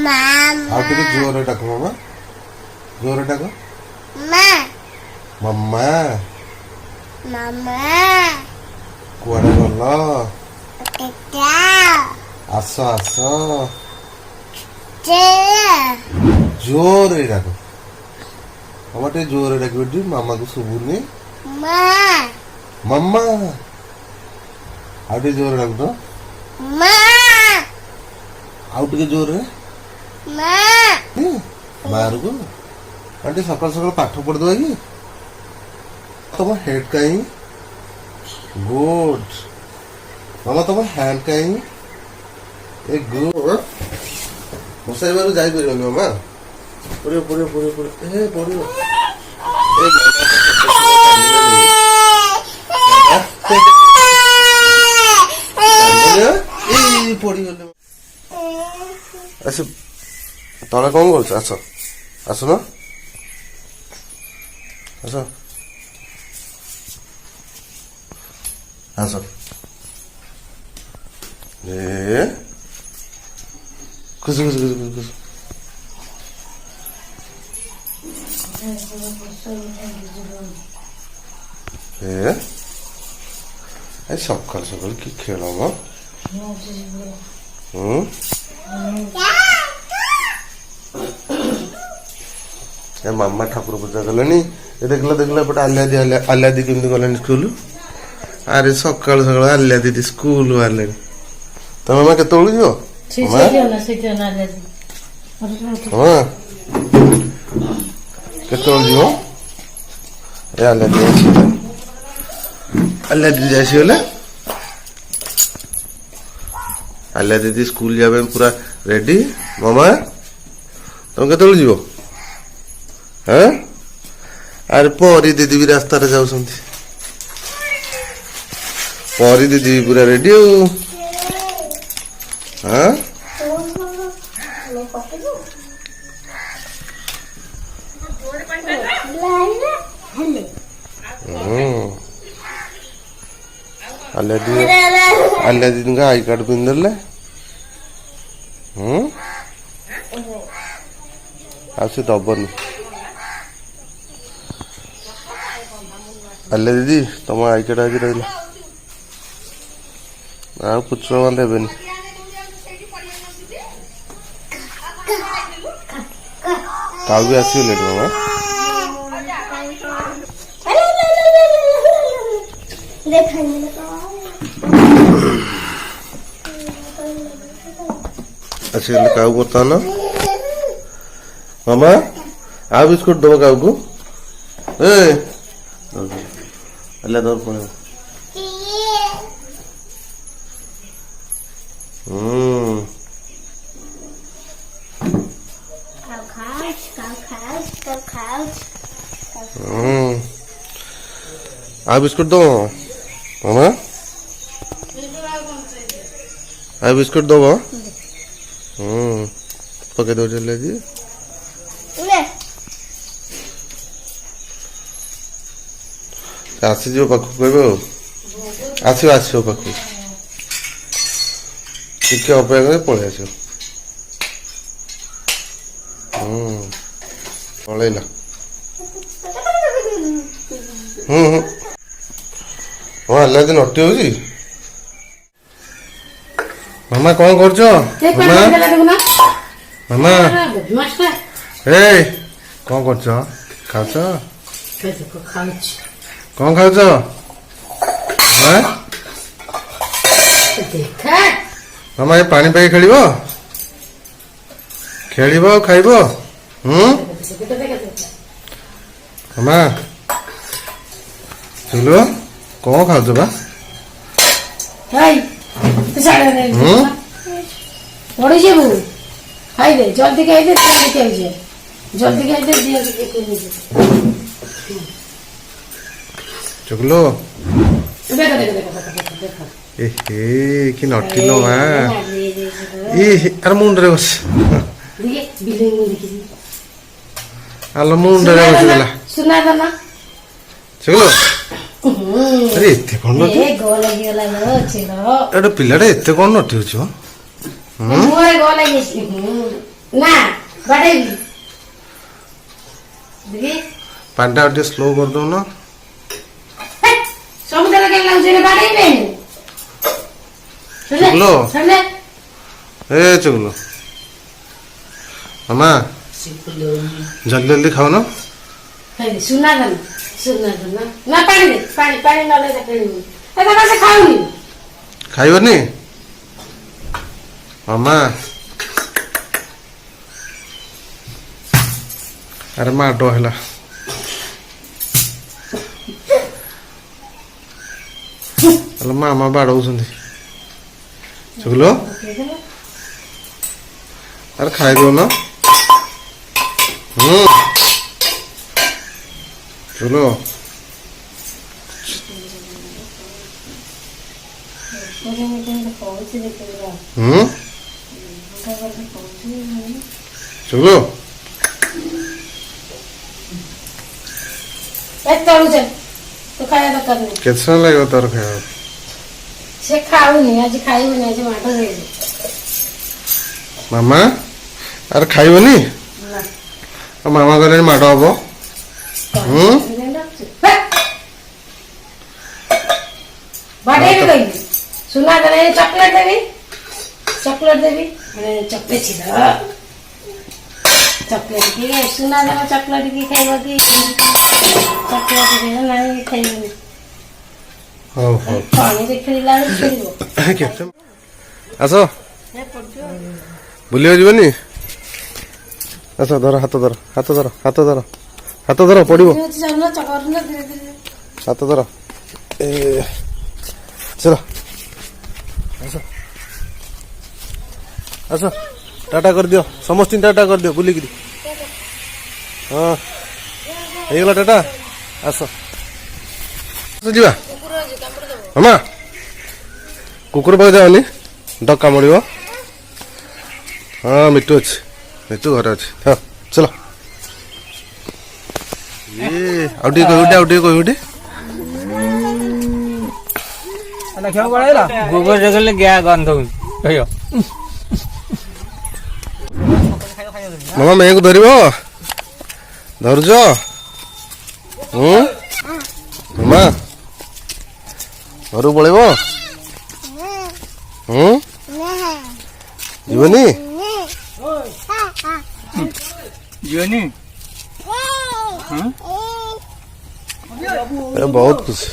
ଆଉ ଟିକେ ଜୋରରେ ଡାକ ମାମା, ଜୋରରେ ଡାକ। ମାମା କୁଆଡେ ଗଲ? ଆସ ଆସ, ଜୋରରେ ଡାକ ମାମା, ଟିକେ ଜୋରରେ ଡାକିବ ଟି, ମାମାକୁ ଶୁଭୁନି। ମାମା ଆଉ ଟିକେ ଜୋରରେ ଡାକୁ ତ, ଆଉ ଟିକେ ଜୋରରେ ବାହାରକୁ। ଆଣ୍ଟି ସକାଳୁ ସକାଳୁ ପାଠ ପଢିଦବା କି? ତମ ହେଡ କାହିଁ? ଗୁଡ ମାମା, ତମ ହ୍ୟାଣ୍ଡ କାହିଁ? ଏ ଗୁଡ ବସାଇବାରୁ ଯାଇପାରିବନି ମାମା, ପଡିବ ପଡିବ ପଡିବ ପଡିବ, ଏ ପଡିବ। ପଡିଗଲେ ଆସ, ତଳେ କଣ କରୁଛ? ଆସ ଆସୁନ, ଆସ ଆସ। ଖୁସି ଖୁସି ଖୁସି ଖୁସି। ସକାଳୁ ସକାଳୁ କି ଖେଳ ମ? ମାମା ଠାକୁର ପୂଜା କଲେଣି। ଦେଖିଲା ଦେଖିଲା ଏପଟେ ଆଲିଆ ଦି କେମିତି ଗଲେଣି ସ୍କୁଲ। ଆରେ ସକାଳୁ ସକାଳୁ ଆଲିଆ ଦିଦି ସ୍କୁଲ ବାହାରିଲେଣି। ତମେ ମାମା କେତେବେଳକୁ ଯିବ? କେତେବେଳେ ଯିବ? ଏ ଆଲିଆ ଦିଦି ଆସିଗଲେ, ଆଲିଆ ଦିଦି ଆସିଗଲେ। ଆଲିଆ ଦିଦି ସ୍କୁଲ ଯିବା ପାଇଁ ପୁରା ରେଡି। ମାମା ତମେ କେତେବେଳେ ଯିବ? ଆରେ ପରି ଦିଦି ବି ରାସ୍ତାରେ ଯାଉଛନ୍ତି। ପରି ଦିଦି ବି ପୁରା ରେଡି ଆଉ। ଆଲିଆ ଦିଦିଙ୍କ ଆଇ କାର୍ଡ ପିନ୍ଧିଦେଲେ। ଆଉ ସେ ଦବନି। ଆଲିଆ ଦିଦି ତମ ଆଇ କାର୍ଡ ଆଜି ରହିଲା, ଆଉ ପୁତ୍ର ଦେବେନି। କାଉ ବି ଆସିଗଲେ ମାମା। ଆସିଗଲେ କାଉ ବର୍ତ୍ତମାନ। ମାମା ଆଉ ବିସ୍କୁଟ ଦବ କାଉକୁ। ହେଲା ଦର ପଳେଇବ। ଆଉ ବିସ୍କୁଟ ଦବ ମାମା, ଆଉ ବିସ୍କୁଟ ଦବ। ପକେଇ ଦଉଛି ଆଜି। ଆସିଯିବ ପାଖକୁ, କହିବ ଆଉ ଆସିବ ଆସିବ ପାଖକୁ, ଟିକେ ଅପେକ୍ଷା କରି ପଳେଇ ଆସିବ। ପଳେଇଲା। ହଁ ହେଲା ଆଜି ନଟି ହଉଛି। ମାମା କଣ କରୁଛ? ମାମା କଣ କରୁଛ? ଖାଉଛ? କଣ ଖାଉଛ? ମାମା ଏ ପାଣି ପାଇ ଖେଳିବ, ଖେଳିବ ଆଉ ଖାଇବ। ମାମା ଚୁଲ କଣ ଖାଉଛ ବା? ପଡ଼ିଯିବୁ, ଖାଇଦେ ଜଲ୍ଦି, ଖାଇଦେ ଜଲ୍ଦି, ଜଲ୍ଦି ଖାଇଦେ। ଚୁଗୁଲ କି ନଟିଲ ମା। ଆର ମୁଣ୍ଡରେ ବସ, ଆଲ ମୁଣ୍ଡରେ ବସିଗଲା। ଚୁଗୁଲ ଆରେ ଏତେ କଣ ନଟି? ଏଟା ପିଲାଟା ଏତେ କଣ ନଟି ହଉଛି? ନା ବାଡେଇବି ଦେଖି ପାଣିଟା ଆଉ ଟିକେ ସ୍ଲୋ କରିଦଉନ। ସବୁଥିରେ କେମିତି ଲାଗୁଛି ରେ ବାଡେଇବେ ଚୁଗୁଲ ଏ ଚୁଗୁଲ ମାମା ଜଲ୍ଦି ଜଲ୍ଦି ଖାଉନ। ଖାଇବି ସୁନା ଦାନ ନା ପାଣି ଦେ ପାଣି ନହେଲେ ଖେଳିବୁ ଏଟା ସେ ଖାଉନି ଖାଇବନି ମାମା? ଆରେ ମାଡ ହେଲା। ହେଲେ ମାମା ବାଡଉଛନ୍ତି। ଚୁଗୁଲ ଆରେ ଖାଇଦଉନ। ଚୁଗୁଲ ଚୁଗୁଲ ତଳୁଛେ ତୁ ଖାଇବା ଦରକାର ନାହିଁ। କେତେ ସମୟ ଲାଗିବ ତୋର ଖାଇବା? ସେ ଖାଉନି ଆଜି ଖାଇବନି ଆଜି ମାଡ ହେଇନି। ମାମା ଆରେ ଖାଇବନି? ଆଉ ମାମା କହିଲେ ମାଡ ହବ। ବାଡେଇବି କହିବି ସୁନା ଦେଲେ ଚକଲେଟ ଦେବି ଚକଲେଟ ছিল ଚକଲେଟ କି ସୁନା ଦେବ ଚକଲେଟ କି ଖାଇବ କି ଚକଲେଟ ଦେବ ନାହିଁ ଖାଇବନି। ହଉ ହଉ ପାଣିରେ ଖେଳିଲା ବେଳକୁ ଖେଳିବ। ଆସ ବୁଲିବାକୁ ଯିବନି? ଆସ ଧର ହାତ ଧର ହାତ ଧର ହାତ ଧର ହାତ ଧର ପଡିବ ହାତ ଧର ଏ ଚାଲ ଆସ ଆସ ଟାଟା କରିଦିଅ ସମସ୍ତଙ୍କୁ ଟାଟା କରିଦିଅ ବୁଲିକିରି। ହଁ ହେଇଗଲା ଟାଟା ଆସ ଯିବା ମାମା। କୁକୁର ପାଖ ଯାଅନି ଡକା କାମୁଡ଼ିବ। ହଁ ମିଟୁ ଅଛି ମିଟୁ ଘରେ ଅଛି ହଁ ଚାଲ। ଆଉ ଟିକେ କହିବୁ ଆଉ ଟିକେ କହିବୁ ଗୋବର ଜଗଲେ ଗ୍ୟା ଗନ୍ଧ କହିବ ମାମା ମେକୁ ଧରିବ ଧରୁଛ? ମାମା ଘରକୁ ପଳେଇବ? ଯିବନି? ଯିବନି ବହୁତ ଖୁସି।